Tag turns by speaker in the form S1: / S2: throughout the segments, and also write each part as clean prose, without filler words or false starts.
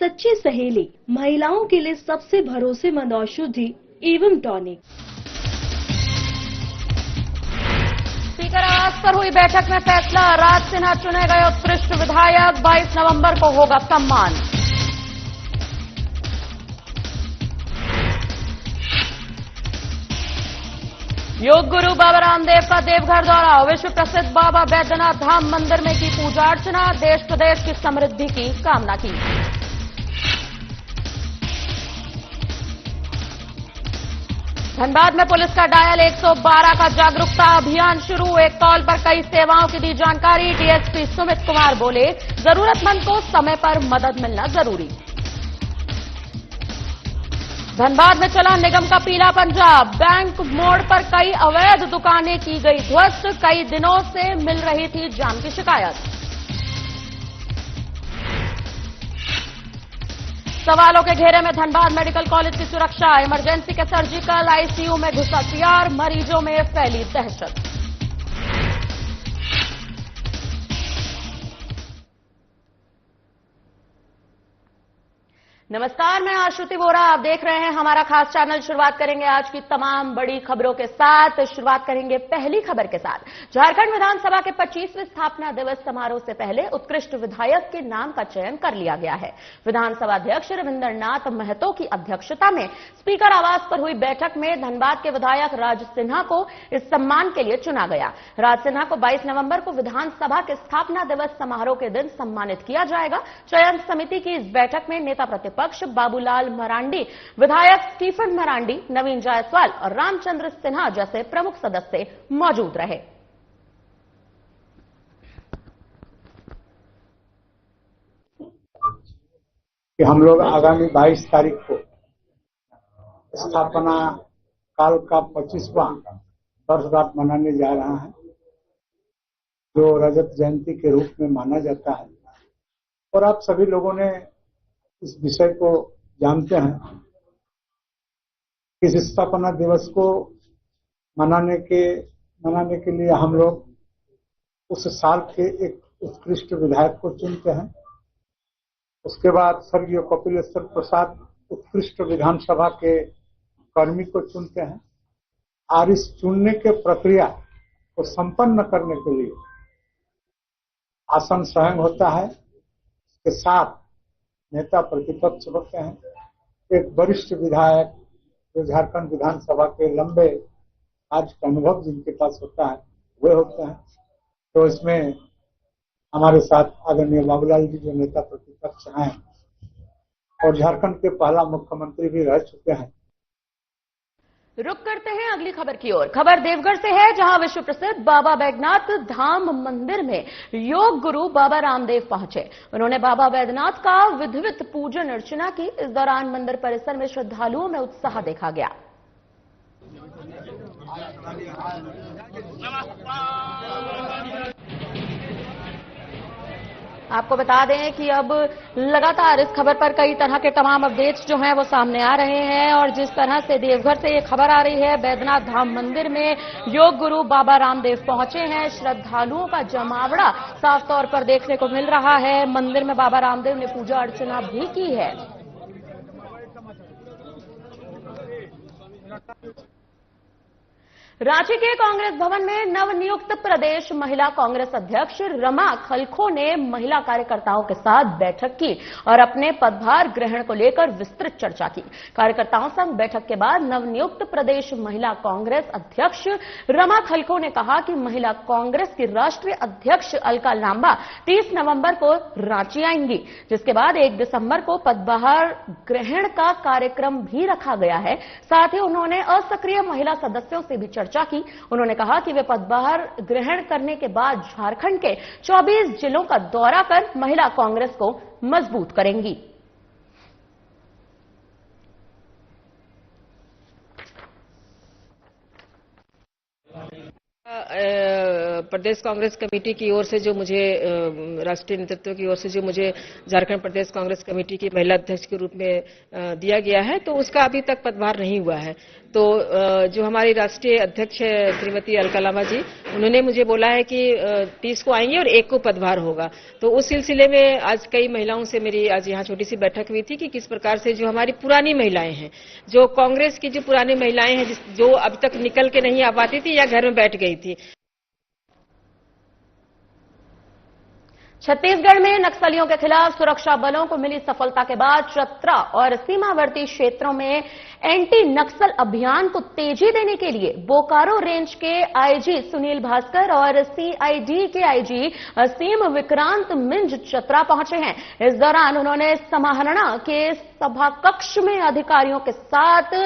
S1: सच्ची सहेली, महिलाओं के लिए सबसे भरोसेमंद औषधि एवं टॉनिक।
S2: स्पीकर आवास पर हुई बैठक में फैसला, राज सिन्हा चुने गए उत्कृष्ट विधायक, 22 नवंबर को होगा सम्मान। योग गुरु बाबा रामदेव का देवघर दौरा, विश्व प्रसिद्ध बाबा बैद्यनाथ धाम मंदिर में की पूजा अर्चना, देश प्रदेश की समृद्धि की कामना की। धनबाद में पुलिस का डायल 112 का जागरूकता अभियान शुरू, एक कॉल पर कई सेवाओं की दी जानकारी। डीएसपी सुमित कुमार बोले, जरूरतमंद को समय पर मदद मिलना जरूरी। धनबाद में चला निगम का पीला पंजा, बैंक मोड़ पर कई अवैध दुकानें की गई ध्वस्त, कई दिनों से मिल रही थी जाम की शिकायत। सवालों के घेरे में धनबाद मेडिकल कॉलेज की सुरक्षा, इमरजेंसी के सर्जिकल आईसीयू में घुसा सीआर, मरीजों में फैली दहशत। नमस्कार, मैं आश्रुति वोरा, आप देख रहे हैं हमारा खास चैनल। शुरुआत करेंगे आज की तमाम बड़ी खबरों के साथ। शुरुआत करेंगे पहली खबर के साथ। झारखंड विधानसभा के 25वें स्थापना दिवस समारोह से पहले उत्कृष्ट विधायक के नाम का चयन कर लिया गया है। विधानसभा अध्यक्ष रविंद्रनाथ महतो की अध्यक्षता में स्पीकर आवास पर हुई बैठक में धनबाद के विधायक राज सिन्हा को इस सम्मान के लिए चुना गया। राज सिन्हा को 22 नवंबर को विधानसभा के स्थापना दिवस समारोह के दिन सम्मानित किया जाएगा। चयन समिति की इस बैठक में नेता प्रतिपक्ष बाबूलाल मरांडी, विधायक स्टीफन मरांडी, नवीन जायसवाल और रामचंद्र सिन्हा जैसे प्रमुख सदस्य मौजूद रहे।
S3: कि हम लोग आगामी 22 तारीख को स्थापना काल का 25वां वर्षगांठ मनाने जा रहा है, जो रजत जयंती के रूप में माना जाता है। और आप सभी लोगों ने इस विषय को जानते हैं। इस स्थापना दिवस को मनाने के लिए हम लोग उस साल के एक उत्कृष्ट विधायक को चुनते हैं। उसके बाद स्वर्गीय कपिलेश्वर प्रसाद उत्कृष्ट विधानसभा के कर्मी को चुनते हैं। और इस चुनने के प्रक्रिया को संपन्न करने के लिए आसन स्वयं होता है, के साथ नेता प्रतिपक्ष होते हैं, एक वरिष्ठ विधायक जो झारखंड विधानसभा के लंबे आज का अनुभव जिनके पास होता है वे होते हैं। तो इसमें हमारे साथ आदरणीय बाबूलाल जी जो नेता प्रतिपक्ष हैं और झारखंड के पहला मुख्यमंत्री भी रह चुके हैं।
S2: रुक करते हैं अगली खबर की ओर। खबर देवघर से है, जहां विश्व प्रसिद्ध बाबा बैद्यनाथ धाम मंदिर में योग गुरु बाबा रामदेव पहुंचे। उन्होंने बाबा बैद्यनाथ का विधिवत पूजन अर्चना की। इस दौरान मंदिर परिसर में श्रद्धालुओं में उत्साह देखा गया। आपको बता दें कि अब लगातार इस खबर पर कई तरह के तमाम अपडेट्स जो हैं वो सामने आ रहे हैं। और जिस तरह से देवघर से ये खबर आ रही है, बैद्यनाथ धाम मंदिर में योग गुरु बाबा रामदेव पहुंचे हैं। श्रद्धालुओं का जमावड़ा साफ तौर पर देखने को मिल रहा है। मंदिर में बाबा रामदेव ने पूजा अर्चना भी की है। रांची के कांग्रेस भवन में नवनियुक्त प्रदेश महिला कांग्रेस अध्यक्ष रमा खलखो ने महिला कार्यकर्ताओं के साथ बैठक की और अपने पदभार ग्रहण को लेकर विस्तृत चर्चा की। कार्यकर्ताओं संग बैठक के बाद नवनियुक्त प्रदेश महिला कांग्रेस अध्यक्ष रमा खलखो ने कहा कि महिला कांग्रेस की राष्ट्रीय अध्यक्ष अलका लांबा 30 नवंबर को रांची आएंगी, जिसके बाद 1 दिसंबर को पदभार ग्रहण का कार्यक्रम भी रखा गया है। साथ ही उन्होंने असक्रिय महिला सदस्यों से भी चर्चा की। उन्होंने कहा कि वे पदभार ग्रहण करने के बाद झारखंड के 24 जिलों का दौरा कर महिला कांग्रेस को मजबूत करेंगी।
S4: प्रदेश कांग्रेस कमेटी की ओर से जो मुझे राष्ट्रीय नेतृत्व की ओर से जो मुझे झारखंड प्रदेश कांग्रेस कमेटी की महिला अध्यक्ष के रूप में दिया गया है, तो उसका अभी तक पदभार नहीं हुआ है। तो जो हमारी राष्ट्रीय अध्यक्ष है श्रीमती अलका लांबा जी, उन्होंने मुझे बोला है कि 30 को आएंगे और 1 को पदभार होगा। तो उस सिलसिले में आज कई महिलाओं से मेरी आज यहाँ छोटी सी बैठक हुई थी कि किस प्रकार से जो हमारी पुरानी महिलाएं हैं, जो कांग्रेस की जो पुरानी महिलाएं हैं, जो अब तक निकल के नहीं आ पाती थी या घर में बैठ गई थी।
S2: छत्तीसगढ़ में नक्सलियों के खिलाफ सुरक्षा बलों को मिली सफलता के बाद चतरा और सीमावर्ती क्षेत्रों में एंटी नक्सल अभियान को तेजी देने के लिए बोकारो रेंज के आईजी सुनील भास्कर और सीआईडी के आईजी असीम विक्रांत मिंज चतरा पहुंचे हैं। इस दौरान उन्होंने समाहरणा के सभा कक्ष में अधिकारियों के साथ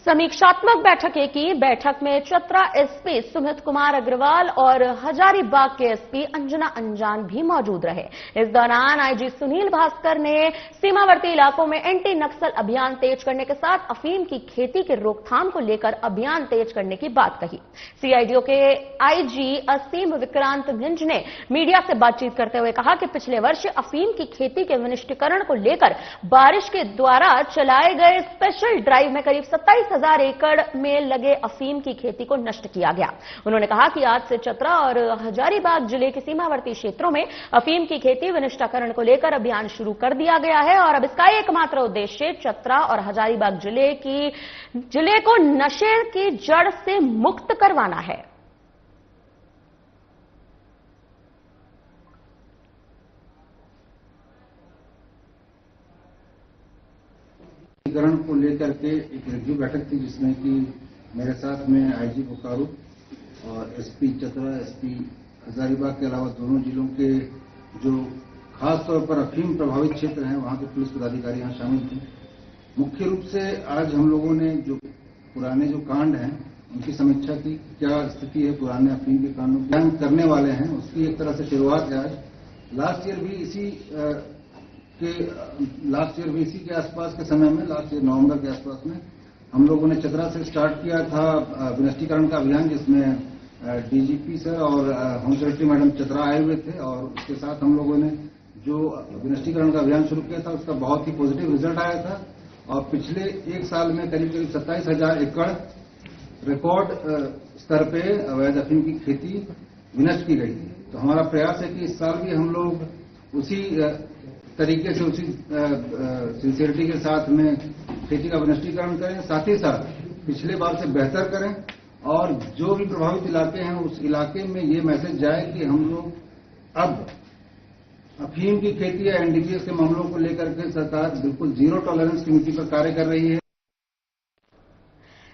S2: समीक्षात्मक बैठकें की। बैठक में चतरा एसपी सुमित कुमार अग्रवाल और हजारीबाग के एसपी अंजना अंजान भी मौजूद रहे। इस दौरान आईजी सुनील भास्कर ने सीमावर्ती इलाकों में एंटी नक्सल अभियान तेज करने के साथ अफीम की खेती की रोकथाम को लेकर अभियान तेज करने की बात कही। सीआईडीओ के आईजी असीम विक्रांत मिंज ने मीडिया से बातचीत करते हुए कहा कि पिछले वर्ष अफीम की खेती के विनिष्टीकरण को लेकर बारिश के द्वारा चलाए गए स्पेशल ड्राइव में करीब 27,000 एकड़ में लगे अफीम की खेती को नष्ट किया गया। उन्होंने कहा कि आज से चतरा और हजारीबाग जिले के सीमावर्ती क्षेत्रों में अफीम की खेती विनिष्टीकरण को लेकर अभियान शुरू कर दिया गया है और अब इसका एकमात्र उद्देश्य चतरा और हजारीबाग जिले को नशे की जड़ से मुक्त करवाना है।
S5: को लेकर के एक रिव्यू बैठक थी, जिसमें कि मेरे साथ में आईजी बोकारो और एसपी चतरा, एसपी हजारीबाग के अलावा दोनों जिलों के जो खास तौर पर अफीम प्रभावित क्षेत्र हैं, वहां के पुलिस पदाधिकारी यहाँ शामिल थे। मुख्य रूप से आज हम लोगों ने जो पुराने जो कांड हैं उनकी समीक्षा की, क्या स्थिति है पुराने अफीम के कांडों की, बयान करने वाले हैं, उसकी एक तरह से शुरुआत है आज। लास्ट ईयर भी इसी के आसपास के समय में, लास्ट ईयर नवंबर के आसपास में हम लोगों ने चतरा से स्टार्ट किया था विनिष्टीकरण का अभियान, जिसमें डीजीपी सर और होम सेक्रेटरी मैडम चतरा आए हुए थे और उसके साथ हम लोगों ने जो विनिष्टीकरण का अभियान शुरू किया था उसका बहुत ही पॉजिटिव रिजल्ट आया था और पिछले एक साल में करीब 27,000 एकड़ रिकॉर्ड स्तर पे अवैध अफीम की खेती विनष्ट की गई थी। तो हमारा प्रयास है कि इस साल भी हम लोग उसी तरीके से, उसी सिंसियरिटी के साथ में खेती का विनिष्टीकरण करें, साथ ही साथ पिछले बार से बेहतर करें और जो भी प्रभावित इलाके हैं उस इलाके में ये मैसेज जाए कि हम लोग अब अफीम की खेती या एनडीपीएस के मामलों को लेकर के सरकार बिल्कुल जीरो टॉलरेंस की नीति पर कार्य कर रही है।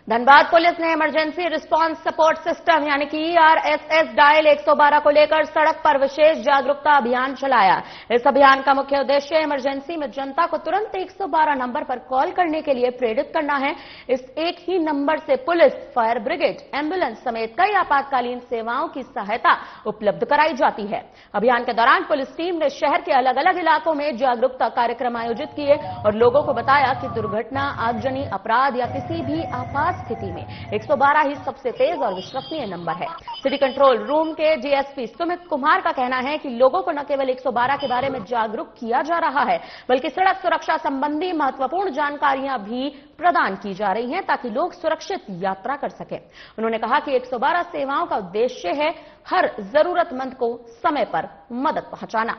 S2: धनबाद पुलिस ने इमरजेंसी रिस्पांस सपोर्ट सिस्टम यानी कि ERSS डायल 112 को लेकर सड़क पर विशेष जागरूकता अभियान चलाया। इस अभियान का मुख्य उद्देश्य इमरजेंसी में जनता को तुरंत 112 नंबर पर कॉल करने के लिए प्रेरित करना है। इस एक ही नंबर से पुलिस, फायर ब्रिगेड, एम्बुलेंस समेत कई आपातकालीन सेवाओं की सहायता उपलब्ध कराई जाती है। अभियान के दौरान पुलिस टीम ने शहर के अलग अलग इलाकों में जागरूकता कार्यक्रम आयोजित किए और लोगों को बताया कि दुर्घटना, आगजनी, अपराध या किसी भी आपात स्थिति में 112 ही सबसे तेज और विश्वसनीय नंबर है। सिटी कंट्रोल रूम के डीएसपी सुमित कुमार का कहना है कि लोगों को न केवल 112 के बारे में जागरूक किया जा रहा है, बल्कि सड़क सुरक्षा संबंधी महत्वपूर्ण जानकारियां भी प्रदान की जा रही हैं ताकि लोग सुरक्षित यात्रा कर सकें। उन्होंने कहा कि 112 सेवाओं का उद्देश्य है हर जरूरतमंद को समय पर मदद पहुंचाना।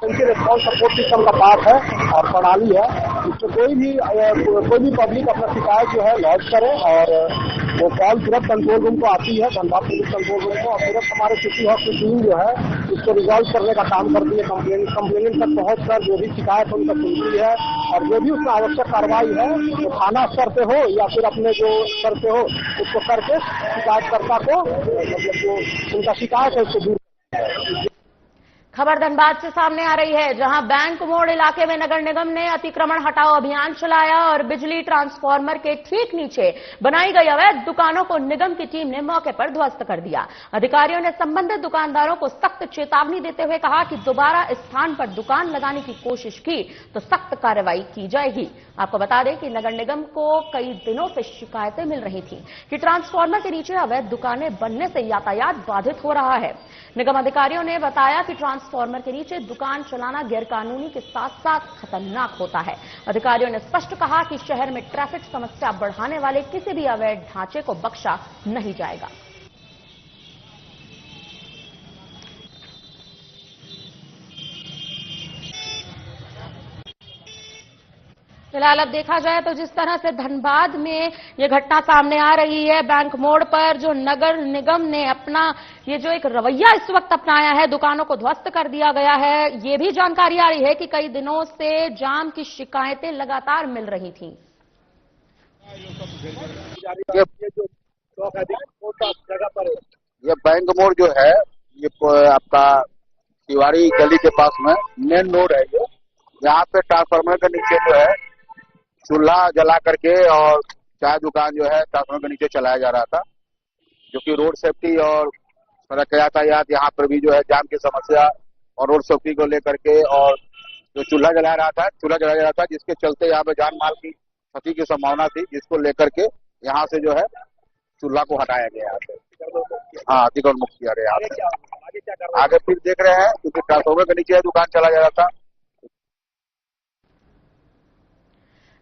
S6: इनके रिस्पॉन्स सपोर्ट सिस्टम का पार्ट है और प्रणाली है। इससे कोई भी पब्लिक अपना शिकायत जो है लॉन्च करे और वो कॉल तुरंत कंट्रोल रूम को आती है, धनबाद पुलिस कंट्रोल रूम को, और तुरंत हमारे सिटी हॉक की टीम जो है इसको रिजॉल्व करने का काम करती है। कंप्लेनेंट तक पहुंच कर जो भी शिकायत उनका सुनती है और जो भी उसमें आवश्यक कार्रवाई है वो थाना स्तर पे हो या फिर अपने जो स्तर पे हो उसको करके शिकायतकर्ता को मतलब जो उनका शिकायत है उसको दूर।
S2: खबर धनबाद से सामने आ रही है, जहां बैंक मोड़ इलाके में नगर निगम ने अतिक्रमण हटाओ अभियान चलाया और बिजली ट्रांसफार्मर के ठीक नीचे बनाई गई अवैध दुकानों को निगम की टीम ने मौके पर ध्वस्त कर दिया। अधिकारियों ने संबंधित दुकानदारों को सख्त चेतावनी देते हुए कहा कि दोबारा इस स्थान पर दुकान लगाने की कोशिश की तो सख्त कार्रवाई की जाएगी। आपको बता दें कि नगर निगम को कई दिनों से शिकायतें मिल रही थी कि ट्रांसफार्मर के नीचे अवैध दुकानें बनने से यातायात बाधित हो रहा है। निगम अधिकारियों ने बताया कि ट्रांसफार्मर के नीचे दुकान चलाना गैरकानूनी के साथ साथ खतरनाक होता है। अधिकारियों ने स्पष्ट कहा कि शहर में ट्रैफिक समस्या बढ़ाने वाले किसी भी अवैध ढांचे को बख्शा नहीं जाएगा। फिलहाल अब देखा जाए तो जिस तरह से धनबाद में ये घटना सामने आ रही है, बैंक मोड़ पर जो नगर निगम ने अपना ये जो एक रवैया इस वक्त अपनाया है, दुकानों को ध्वस्त कर दिया गया है, ये भी जानकारी आ रही है कि कई दिनों से जाम की शिकायतें लगातार मिल रही थीं।
S7: ये बैंक मोड़ जो है, ये आपका तिवारी गली के पास में मेन रोड है। ये यहाँ पे ट्रांसफार्मर के नीचे जो है चूल्हा जला करके और चाय दुकान जो है ट्रांसफार्मर के नीचे चलाया जा रहा था, जो कि रोड सेफ्टी और सड़क यातायात यहाँ पर भी जो है जाम की समस्या और रोड सेफ्टी को लेकर के, और जो चूल्हा जला रहा था जिसके चलते यहाँ पे जान माल की क्षति की संभावना थी, जिसको लेकर के यहाँ से जो है चूल्हा को हटाया गया यहाँ से। हाँ, अतिक्रमण मुक्त किया गया यहाँ से। आगे फिर देख रहे हैं, क्योंकि ट्रांसफार्मर के नीचे दुकान चला जा रहा था।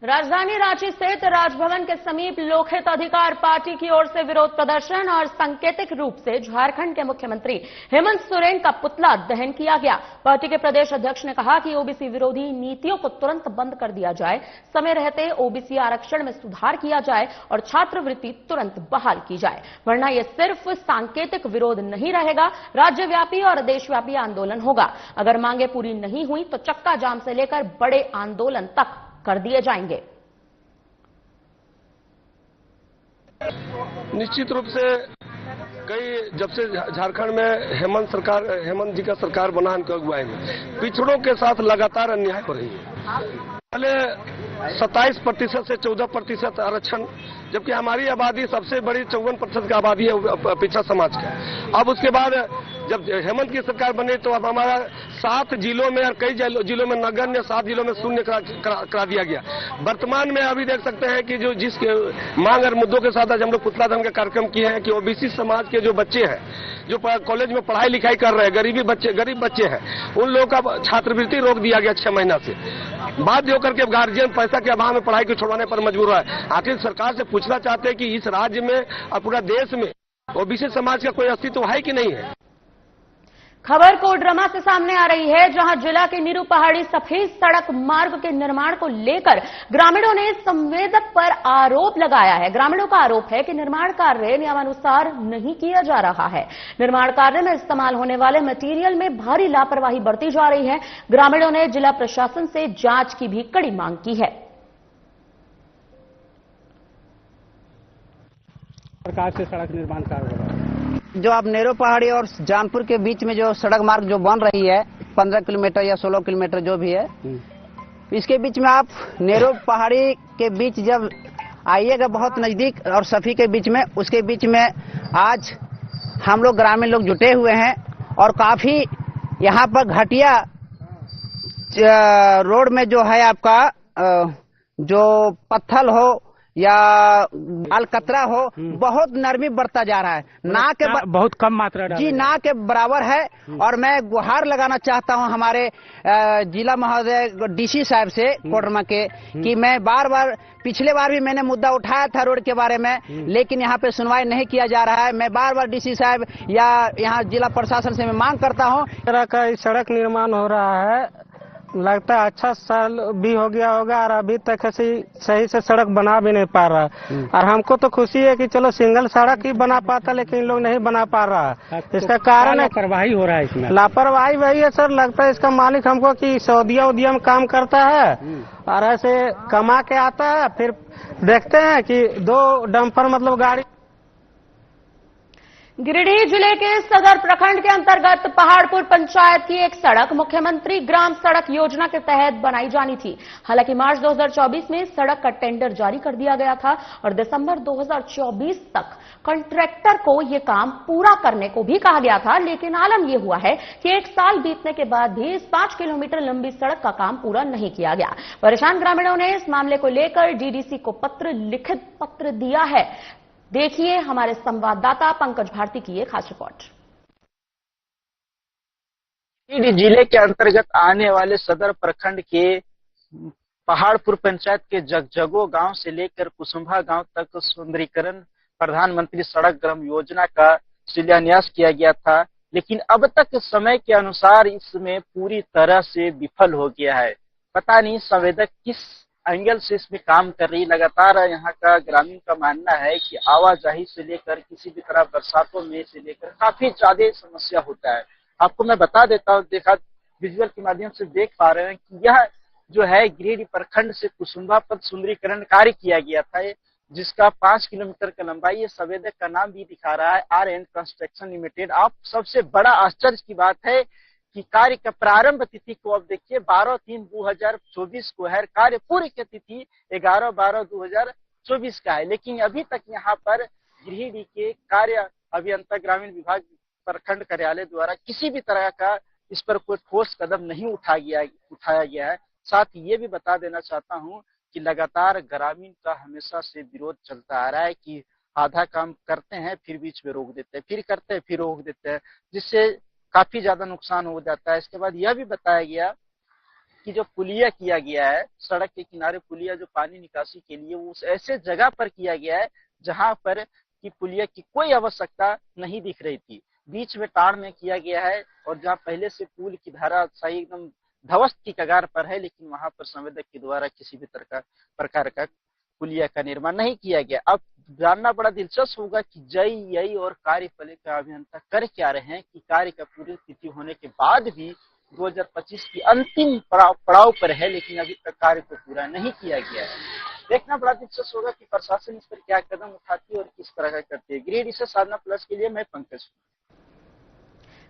S2: राजधानी रांची स्थित राजभवन के समीप लोकहित अधिकार पार्टी की ओर से विरोध प्रदर्शन और सांकेतिक रूप से झारखंड के मुख्यमंत्री हेमंत सोरेन का पुतला दहन किया गया। पार्टी के प्रदेश अध्यक्ष ने कहा कि ओबीसी विरोधी नीतियों को तुरंत बंद कर दिया जाए, समय रहते ओबीसी आरक्षण में सुधार किया जाए और छात्रवृत्ति तुरंत बहाल की जाए, वरना यह सिर्फ सांकेतिक विरोध नहीं रहेगा, राज्यव्यापी और देशव्यापी आंदोलन होगा। अगर मांगे पूरी नहीं हुई तो चक्का जाम से लेकर बड़े आंदोलन तक कर दिए जाएंगे।
S8: निश्चित रूप से जब से झारखंड में हेमंत जी का सरकार बना उनके अगुवाई में पिछड़ों के साथ लगातार अन्याय हो रही है। पहले 27% से 14% आरक्षण, जबकि हमारी आबादी सबसे बड़ी 54% की आबादी है पिछड़ा समाज का। अब उसके बाद जब हेमंत की सरकार बनी तो अब हमारा 7 जिलों में और कई जिलों में नगण्य, 7 जिलों में शून्य करा दिया गया। वर्तमान में अभी देख सकते हैं कि जो जिस मांग और मुद्दों के साथ आज हम लोग पुतला दहन का कार्यक्रम किए हैं कि ओबीसी समाज के जो बच्चे हैं, जो कॉलेज में पढ़ाई लिखाई कर रहे हैं, गरीब बच्चे हैं, उन लोगों का छात्रवृत्ति रोक दिया गया 6 महीना से। बाध्य होकर के गार्जियन पैसा के अभाव में पढ़ाई को छोड़वाने पर मजबूर है। आखिर सरकार से पूछना चाहते हैं कि इस राज्य में और पूरा देश में ओबीसी समाज का कोई अस्तित्व है कि नहीं है।
S2: खबर कोडरमा से सामने आ रही है, जहां जिला के नीरू पहाड़ी सफेद सड़क मार्ग के निर्माण को लेकर ग्रामीणों ने संवेदक पर आरोप लगाया है। ग्रामीणों का आरोप है कि निर्माण कार्य नियमानुसार नहीं किया जा रहा है। निर्माण कार्य में इस्तेमाल होने वाले मटेरियल में भारी लापरवाही बरती जा रही है। ग्रामीणों ने जिला प्रशासन से जांच की भी कड़ी मांग की है।
S9: सरकार से सड़क निर्माण कार्य हो रहा है।
S10: जो अब नेहरू पहाड़ी और जानपुर के बीच में जो सड़क मार्ग जो बन रही है 15 किलोमीटर या 16 किलोमीटर जो भी है, इसके बीच में आप नेहरू पहाड़ी के बीच जब आइएगा बहुत नजदीक और सफी के बीच में, उसके बीच में आज हम लोग ग्रामीण लोग जुटे हुए हैं और काफी यहाँ पर घटिया रोड में जो है आपका जो पत्थर हो या अलकतरा हो, बहुत नरमी बढ़ता जा रहा है। ना के
S9: बहुत कम मात्रा
S10: जी ना के बराबर है। और मैं गुहार लगाना चाहता हूं हमारे जिला महोदय डीसी साहब से कोडरमा के, कि मैं बार पिछले बार भी मैंने मुद्दा उठाया था रोड के बारे में, लेकिन यहाँ पे सुनवाई नहीं किया जा रहा है। मैं बार डीसी साहब या यहाँ जिला प्रशासन से मैं मांग करता हूँ।
S9: इस तरह का सड़क निर्माण हो रहा है, लगता है अच्छा साल भी हो गया होगा और अभी तक सही से सड़क बना भी नहीं पा रहा। और हमको तो खुशी है कि चलो सिंगल सड़क ही बना पाता, लेकिन इन लोग नहीं बना पा रहा। इसका कारण है लापरवाही हो रहा है। इसमें लापरवाही वही है सर, लगता है इसका मालिक हमको कि सऊदिया उदिया में काम करता है और ऐसे कमा के आता है, फिर देखते हैं कि 2 डंपर मतलब गाड़ी।
S2: गिरिडीह जिले के सदर प्रखंड के अंतर्गत पहाड़पुर पंचायत की एक सड़क मुख्यमंत्री ग्राम सड़क योजना के तहत बनाई जानी थी। हालांकि मार्च 2024 में सड़क का टेंडर जारी कर दिया गया था और दिसंबर 2024 तक कॉन्ट्रैक्टर को यह काम पूरा करने को भी कहा गया था। लेकिन आलम यह हुआ है कि 1 साल बीतने के बाद भी इस 5 किलोमीटर लंबी सड़क का काम पूरा नहीं किया गया। परेशान ग्रामीणों ने इस मामले को लेकर डीडीसी को लिखित पत्र दिया है। देखिए हमारे संवाददाता पंकज भारती की एक खास रिपोर्ट।
S11: गिरिडीह जिले के अंतर्गत आने वाले सदर प्रखंड के पहाड़पुर पंचायत के जगजगो गांव से लेकर कुसुम्भा गांव तक सुंदरीकरण प्रधानमंत्री सड़क ग्राम योजना का शिलान्यास किया गया था, लेकिन अब तक समय के अनुसार इसमें पूरी तरह से विफल हो गया है। पता नहीं संवेदक किस एंगल से इसमें काम कर रही। लगातार यहाँ का ग्रामीण का मानना है कि आवाजाही से लेकर किसी भी तरह बरसातों में से लेकर काफी ज्यादा समस्या होता है। आपको मैं बता देता हूँ, देखा विजुअल के माध्यम से देख पा रहे हैं कि यह जो है गिरिडीह प्रखंड से कुसुम्भा पर सुंदरीकरण कार्य किया गया था, जिसका 5 किलोमीटर का लंबाई है। संवेदक का नाम भी दिखा रहा है RN कंस्ट्रक्शन लिमिटेड। आप सबसे बड़ा आश्चर्य की बात है कि कार्य का प्रारंभ तिथि को अब देखिए 12/3/2024 को है। कार्य पूरी की तिथि 11/12/2024 का है, लेकिन अभी तक यहाँ पर गिरिडीह के कार्य अभियंता ग्रामीण विभाग प्रखंड कार्यालय द्वारा किसी भी तरह का इस पर कोई ठोस कदम नहीं उठाया गया है। साथ ही ये भी बता देना चाहता हूँ कि लगातार ग्रामीण का हमेशा से विरोध चलता आ रहा है कि आधा काम करते हैं फिर बीच में रोक देते हैं, फिर करते हैं फिर रोक देते हैं, जिससे काफी ज्यादा नुकसान हो जाता है। इसके बाद यह भी बताया गया कि जो पुलिया किया गया है, सड़क के किनारे पुलिया जो पानी निकासी के लिए, वो उस ऐसे जगह पर किया गया है जहां पर कि पुलिया की कोई आवश्यकता नहीं दिख रही थी। बीच में टाड़ में किया गया है और जहां पहले से पुल की धारा सही एकदम ध्वस्त की कगार पर है, लेकिन वहां पर संवेदक के द्वारा किसी भी प्रकार का पुलिया का निर्माण नहीं किया गया। अब जानना बड़ा दिलचस्प होगा कि JEI और कार्यपालिका अभियंता कर क्या रहे हैं कि कार्य का पूरी तिथि होने के बाद भी 2025 की अंतिम पड़ाव पर है, लेकिन अभी तक कार्य को पूरा नहीं किया गया है। देखना बड़ा दिलचस्प होगा कि प्रशासन इस पर क्या कदम उठाती है और किस तरह का करती है। गिरिडीह से साधना प्लस के लिए मैं पंकज।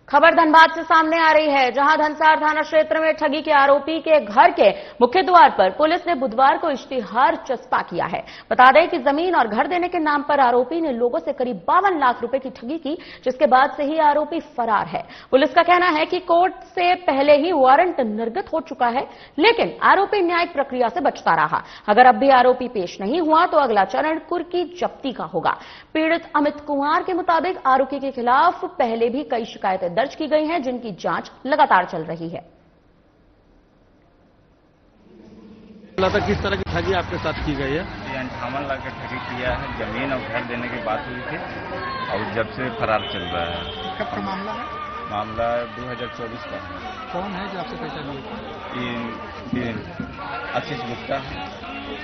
S2: खबर धनबाद से सामने आ रही है, जहां धनसार थाना क्षेत्र में ठगी के आरोपी के घर के मुख्य द्वार पर पुलिस ने बुधवार को इश्तिहार चस्पा किया है। बता दें कि जमीन और घर देने के नाम पर आरोपी ने लोगों से करीब 52 लाख रुपए की ठगी की, जिसके बाद से ही आरोपी फरार है। पुलिस का कहना है कि कोर्ट से पहले ही वारंट निर्गत हो चुका है, लेकिन आरोपी न्यायिक प्रक्रिया से बचता रहा। अगर अब भी आरोपी पेश नहीं हुआ तो अगला चरण कुर्की जब्ती का होगा। पीड़ित अमित कुमार के मुताबिक आरोपी के खिलाफ पहले भी कई शिकायतें दर्ज की गई हैं, जिनकी जांच लगातार चल रही है।
S12: किस तरह की ठगी आपके साथ की गई है?
S13: 58 लाख की ठगी किया है। जमीन और घर देने की बात हुई थी और जब से फरार चल रहा है।
S14: कब का मामला है?
S13: मामला 2024 का है।
S14: कौन है जो आपसे पैसा लिए?
S13: आशीष गुप्ता।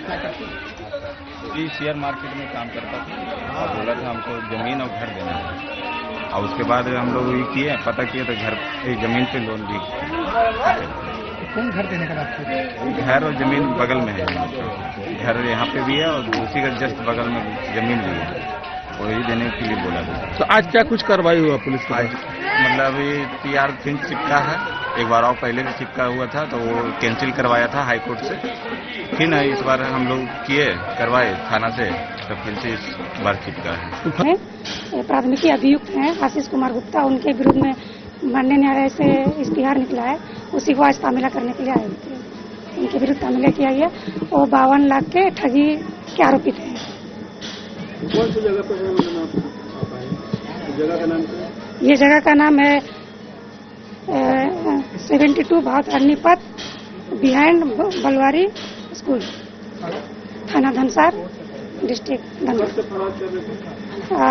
S14: क्या करते हैं?
S13: शेयर मार्केट में काम करता था और बोला था हमको जमीन और घर देना है, और उसके बाद हम लोग ये किए, पता किए तो घर जमीन पे लोन ली।
S14: कौन घर देने का बात किया?
S13: घर और जमीन बगल में है। घर यहाँ पे भी है और उसी का जस्ट बगल में जमीन भी है, वही देने के लिए बोला था।
S12: तो आज क्या कुछ कार्रवाई हुआ पुलिस का?
S13: मतलब PR 3 चिपका है। एक बार और पहले भी चिपका हुआ था तो वो कैंसिल करवाया था हाई कोर्ट से, फिर ना इस बार हम लोग करवाए थाना से, तो फिर से इस बार चिपका है।
S15: प्राथमिकी अभियुक्त हैं आशीष कुमार गुप्ता, उनके विरुद्ध में माननीय न्यायालय से इश्तिहार निकला है, उसी को आज तामीला करने के लिए आए थे। उनके विरुद्ध तामीला किया गया। वो 52 लाख के ठगी के आरोपित हैं।
S12: कौन सी जगह पर जगह का नाम क्या है?
S15: ये जगह का नाम है 72 भावतारणी पथ बिहाइंड बलवारी स्कूल, थाना धनसार, डिस्ट्रिक्ट धनबाद।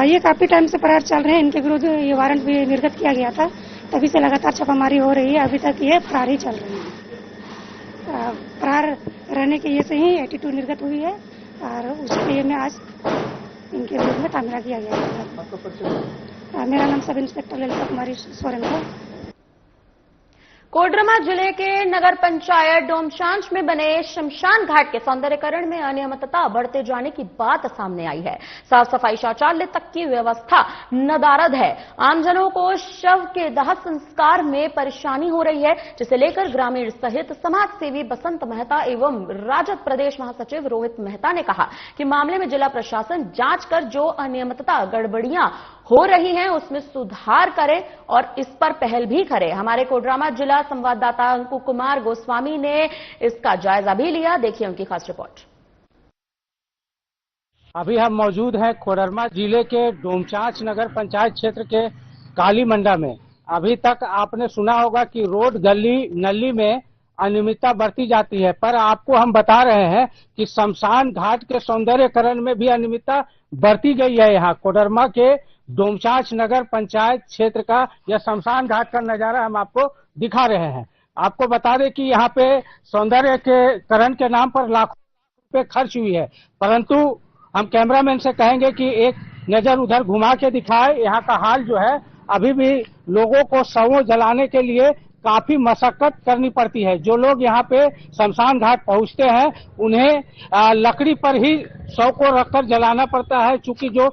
S15: ये काफी टाइम से फरार चल रहे हैं। इनके विरुद्ध ये वारंट भी निर्गत किया गया था, तभी से लगातार छापामारी हो रही है। अभी तक ये फरार ही चल रहे हैं। फरार रहने के ये से ही एटीट्यूड निर्गत हुई है और उसके लिए में आज इनके विरुद्ध में तामीला किया गया है। मेरा नाम सब इंस्पेक्टर ललिता कुमारी सोरेन है।
S2: कोडरमा जिले के नगर पंचायत डोमचांच में बने शमशान घाट के सौंदर्यीकरण में अनियमितता बढ़ते जाने की बात सामने आई है। साफ सफाई, शौचालय तक की व्यवस्था नदारद है। आमजनों को शव के दाह संस्कार में परेशानी हो रही है, जिसे लेकर ग्रामीण सहित समाज सेवी बसंत मेहता एवं राजद प्रदेश महासचिव रोहित मेहता ने कहा कि मामले में जिला प्रशासन जांच कर जो अनियमितता, गड़बड़ियां हो रही हैं उसमें सुधार करे और इस पर पहल भी करे। हमारे कोडरमा जिला संवाददाता अंकु कुमार गोस्वामी ने इसका जायजा भी लिया। देखिए उनकी खास रिपोर्ट।
S9: अभी हम मौजूद हैं कोडरमा जिले के डोमचांच नगर पंचायत क्षेत्र के काली मंडा में। अभी तक आपने सुना होगा कि रोड, गली, नली में अनियमितता बरती जाती है, पर आपको हम बता रहे हैं कि शमशान घाट के सौंदर्यीकरण में भी अनियमितता बरती गई है। यहाँ कोडरमा के डोमचांच नगर पंचायत क्षेत्र का यह शमशान घाट का नजारा हम आपको दिखा रहे हैं। आपको बता दें कि यहाँ पे सौंदर्यीकरण के नाम पर लाखों रुपए खर्च हुई है, परंतु हम कैमरामैन से कहेंगे कि एक नजर उधर घुमा के दिखाए। यहाँ का हाल जो है, अभी भी लोगों को शवों जलाने के लिए काफी मशक्कत करनी पड़ती है। जो लोग यहाँ पे शमशान घाट पहुँचते हैं उन्हें लकड़ी पर ही शव को रखकर जलाना पड़ता है, चूंकि जो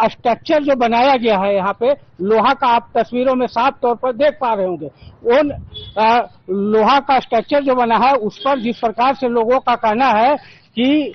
S9: स्ट्रक्चर जो बनाया गया है यहाँ पे लोहा का, आप तस्वीरों में साफ तौर पर देख पा रहे होंगे, उन लोहा का स्ट्रक्चर जो बना है उस पर जिस प्रकार से लोगों का कहना है कि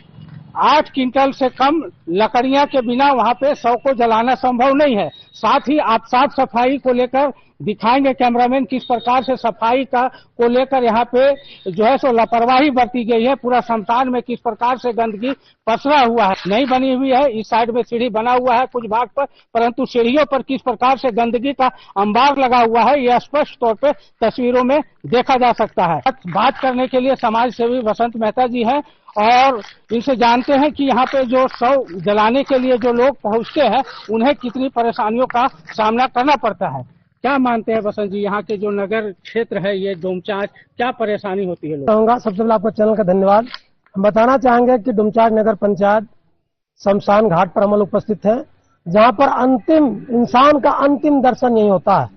S9: 8 क्विंटल से कम लकड़ियां के बिना वहां पे शव को जलाना संभव नहीं है। साथ ही आप साफ सफाई को लेकर दिखाएंगे कैमरामैन किस प्रकार से सफाई का को लेकर यहाँ पे जो है सो लापरवाही बरती गई है। पूरा शमशान में किस प्रकार से गंदगी पसरा हुआ है, नहीं बनी हुई है। इस साइड में सीढ़ी बना हुआ है कुछ भाग पर, परंतु सीढ़ियों पर किस प्रकार से गंदगी का अंबार लगा हुआ है यह स्पष्ट तौर पे तस्वीरों में देखा जा सकता है। बात करने के लिए समाज सेवी बसंत मेहता जी हैं और इनसे जानते हैं कि यहाँ पे जो शव जलाने के लिए जो लोग पहुँचते हैं उन्हें कितनी परेशानियों का सामना करना पड़ता है। क्या मानते हैं बसंत जी, यहाँ के जो नगर क्षेत्र है ये डोमचांच, क्या परेशानी होती है?
S14: कहूँगा सबसे पहले आपका चैनल का धन्यवाद। हम बताना चाहेंगे कि डोमचांच नगर पंचायत शमशान घाट पर हम लोग उपस्थित हैं, जहाँ पर अंतिम इंसान का अंतिम दर्शन यही होता है।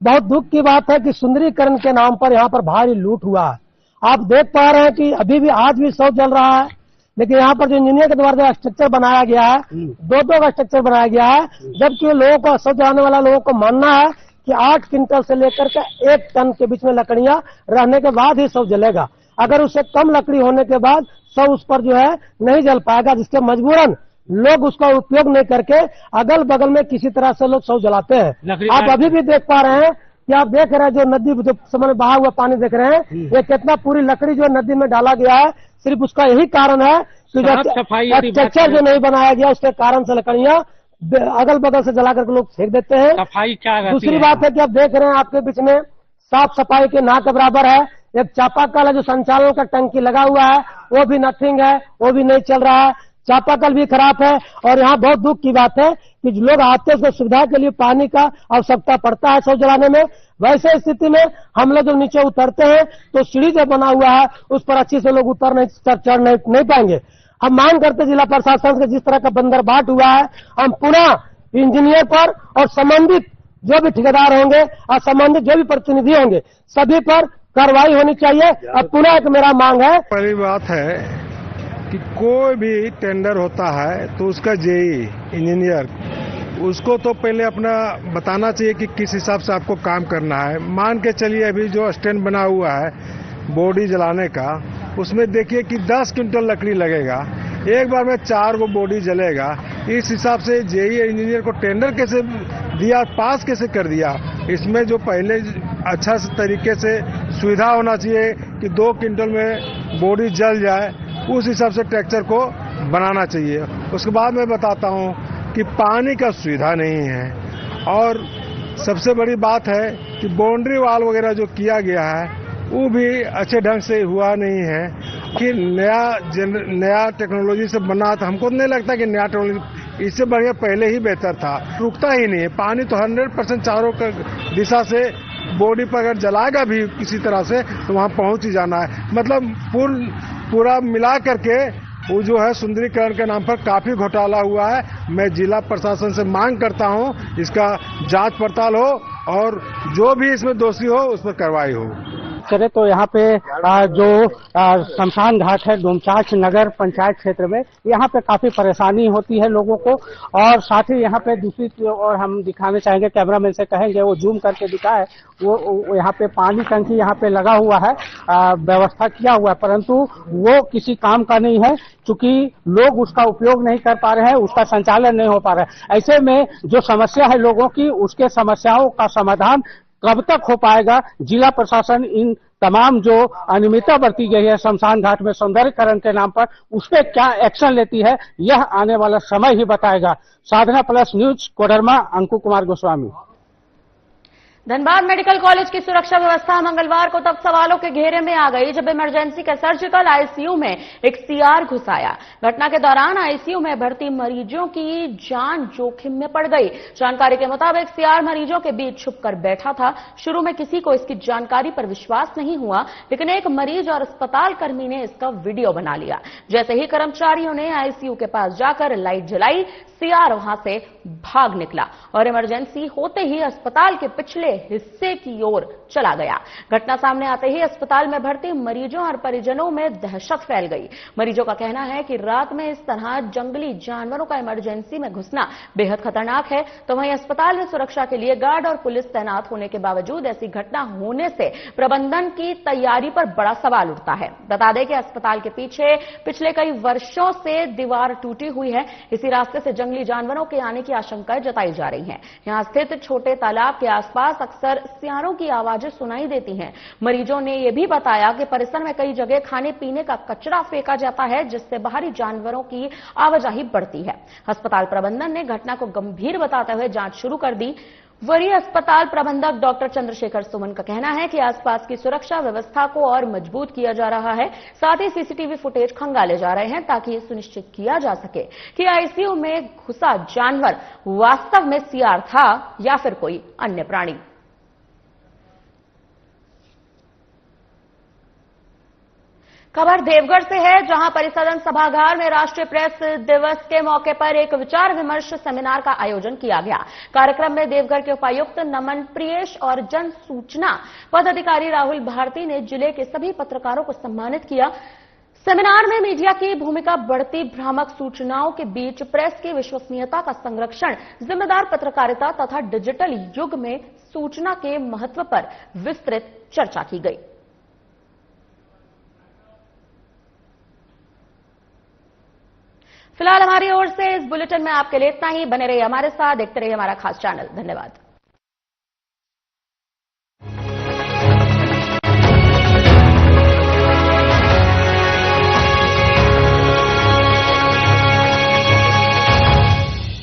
S14: बहुत दुख की बात है कि सुंदरीकरण के नाम पर यहाँ पर भारी लूट हुआ है। आप देख पा रहे हैं कि अभी भी आज भी शव जल रहा है, लेकिन यहाँ पर जो इंजीनियर के द्वारा जो स्ट्रक्चर बनाया गया है, दो का स्ट्रक्चर बनाया गया है, जबकि लोगों को शव जलाने वाला लोगों को मानना है कि 8 क्विंटल से लेकर के 1 टन के बीच में लकड़ियां रहने के बाद ही शव जलेगा। अगर उससे कम लकड़ी होने के बाद शव उस पर जो है नहीं जल पाएगा, जिसके मजबूरन लोग उसका उपयोग नहीं करके अगल बगल में किसी तरह से लोग शव जलाते हैं। आप अभी भी देख पा रहे हैं कि आप देख रहे हैं जो नदी जो समय बहा हुआ पानी देख रहे हैं, ये कितना पूरी लकड़ी जो नदी में डाला गया है। सिर्फ उसका यही कारण है कि जो स्ट्रक्चर जो नहीं बनाया गया उसके कारण से लकड़ियां अगल बगल से जला करके लोग फेंक देते हैं।
S9: सफाई क्या रहती है?
S14: दूसरी बात है कि आप देख रहे हैं आपके बीच में साफ सफाई के ना के बराबर है। एक चापाकल है जो संचालन का टंकी लगा हुआ है, वो भी नथिंग है, वो भी नहीं चल रहा है। चापाकल भी खराब है और यहाँ बहुत दुख की बात है कि जो लोग आते हैं उसको सुविधा के लिए पानी का आवश्यकता पड़ता है शव जलाने में। वैसे स्थिति में हम लोग जब नीचे उतरते हैं तो सीढ़ी जो बना हुआ है उस पर अच्छी से लोग उतर चढ़ नहीं पाएंगे। हम मांग करते जिला प्रशासन से जिस तरह का बंदरबाट हुआ है, हम पुनः इंजीनियर पर और संबंधित जो भी ठेकेदार होंगे और संबंधित जो भी प्रतिनिधि होंगे सभी पर कार्रवाई होनी चाहिए। अब पुनः एक मेरा मांग है,
S16: पहली बात है कि कोई भी टेंडर होता है तो उसका जेई इंजीनियर उसको तो पहले अपना बताना चाहिए कि किस हिसाब से आपको काम करना है। मान के चलिए अभी जो स्टैंड बना हुआ है बॉडी जलाने का, उसमें देखिए कि 10 क्विंटल लकड़ी लगेगा, एक बार में 4 गो बॉडी जलेगा। इस हिसाब से जेई इंजीनियर को टेंडर कैसे दिया, पास कैसे कर दिया? इसमें जो पहले अच्छा तरीके से सुविधा होना चाहिए कि 2 क्विंटल में बॉडी जल जाए, उस हिसाब से स्ट्रक्चर को बनाना चाहिए। उसके बाद मैं बताता हूँ कि पानी का सुविधा नहीं है और सबसे बड़ी बात है कि बाउंड्री वाल वगैरह जो किया गया है वो भी अच्छे ढंग से हुआ नहीं है। कि नया टेक्नोलॉजी से बना था, हमको नहीं लगता कि नया टेक्नोलॉजी इससे बढ़िया पहले ही बेहतर था। रुकता ही नहीं है पानी तो 100% चारों दिशा से बॉडी पर अगर जलाएगा भी किसी तरह से तो वहाँ पहुँच ही जाना है। मतलब पूरा मिला करके वो जो है सुंदरीकरण के नाम पर काफी घोटाला हुआ है। मैं जिला प्रशासन से मांग करता हूँ इसका जांच पड़ताल हो और जो भी इसमें दोषी हो उस पर कार्रवाई हो।
S9: चले तो यहाँ पे जो शमशान घाट है डोमचांच नगर पंचायत क्षेत्र में, यहाँ पे काफी परेशानी होती है लोगों को। और साथ ही यहाँ पे दूसरी और हम दिखाने चाहेंगे, कैमरामैन से कहेंगे वो जूम करके दिखाए, वो यहाँ पे पानी टंकी यहाँ पे लगा हुआ है, व्यवस्था किया हुआ है, परंतु वो किसी काम का नहीं है, चूंकि लोग उसका उपयोग नहीं कर पा रहे हैं, उसका संचालन नहीं हो पा रहा है। ऐसे में जो समस्या है लोगों की, उसके समस्याओं का समाधान कब तक हो पाएगा? जिला प्रशासन इन तमाम जो अनियमितता बरती गई है शमशान घाट में सौंदर्यकरण के नाम पर, उस पर क्या एक्शन लेती है, यह आने वाला समय ही बताएगा। Sadhna plus news, Koderma, Anku Kumar Goswami.
S2: Dhanbad medical college की सुरक्षा व्यवस्था मंगलवार को तब सवालों के घेरे में आ गई जब इमरजेंसी के सर्जिकल आईसीयू में एक सीआर घुस आया। घटना के दौरान आईसीयू में भर्ती मरीजों की जान जोखिम में पड़ गई। जानकारी के मुताबिक सीआर मरीजों के बीच छुपकर बैठा था। शुरू में किसी को इसकी जानकारी पर विश्वास नहीं हुआ, लेकिन एक मरीज और अस्पताल कर्मी ने इसका वीडियो बना लिया। जैसे ही कर्मचारियों ने आईसीयू के पास जाकर लाइट जलाई, सीआर वहां से भाग निकला और इमरजेंसी होते ही अस्पताल के पिछले हिस्से की ओर चला गया। घटना सामने आते ही अस्पताल में भर्ती मरीजों और परिजनों में दहशत फैल गई। मरीजों का कहना है कि रात में इस तरह जंगली जानवरों का इमरजेंसी में घुसना बेहद खतरनाक है। तो वहीं अस्पताल में सुरक्षा के लिए गार्ड और पुलिस तैनात होने के बावजूद ऐसी घटना होने से प्रबंधन की तैयारी पर बड़ा सवाल उठता है। बता दें कि अस्पताल के पीछे पिछले कई वर्षों से दीवार टूटी हुई है। इसी रास्ते से जंगली जानवरों के आने की आशंकाएं जताई जा रही हैं। यहां स्थित छोटे तालाब के आसपास अक्सर सियारों की आवाजें सुनाई देती हैं। मरीजों ने यह भी बताया कि परिसर में कई जगह खाने पीने का कचरा फेंका जाता है, जिससे बाहरी जानवरों की आवाजाही बढ़ती है। अस्पताल प्रबंधन ने घटना को गंभीर बताते हुए जांच शुरू कर दी। वरीय अस्पताल प्रबंधक डॉक्टर चंद्रशेखर सुमन का कहना है कि आसपास की सुरक्षा व्यवस्था को और मजबूत किया जा रहा है। साथ ही सीसीटीवी फुटेज खंगाले जा रहे हैं ताकि यह सुनिश्चित किया जा सके कि आईसीयू में घुसा जानवर वास्तव में सीआर था या फिर कोई अन्य प्राणी। खबर देवघर से है, जहां परिसदन सभागार में राष्ट्रीय प्रेस दिवस के मौके पर एक विचार विमर्श सेमिनार का आयोजन किया गया। कार्यक्रम में देवघर के उपायुक्त नमन प्रियेश और जन सूचना पदाधिकारी राहुल भारती ने जिले के सभी पत्रकारों को सम्मानित किया। सेमिनार में मीडिया की भूमिका, बढ़ती भ्रामक सूचनाओं के बीच प्रेस की विश्वसनीयता का संरक्षण, जिम्मेदार पत्रकारिता तथा डिजिटल युग में सूचना के महत्व पर विस्तृत चर्चा की गई। फिलहाल हमारी ओर से इस बुलेटिन में आपके लिए इतना ही। बने रहिए हमारे साथ, देखते रहिए हमारा खास चैनल। धन्यवाद।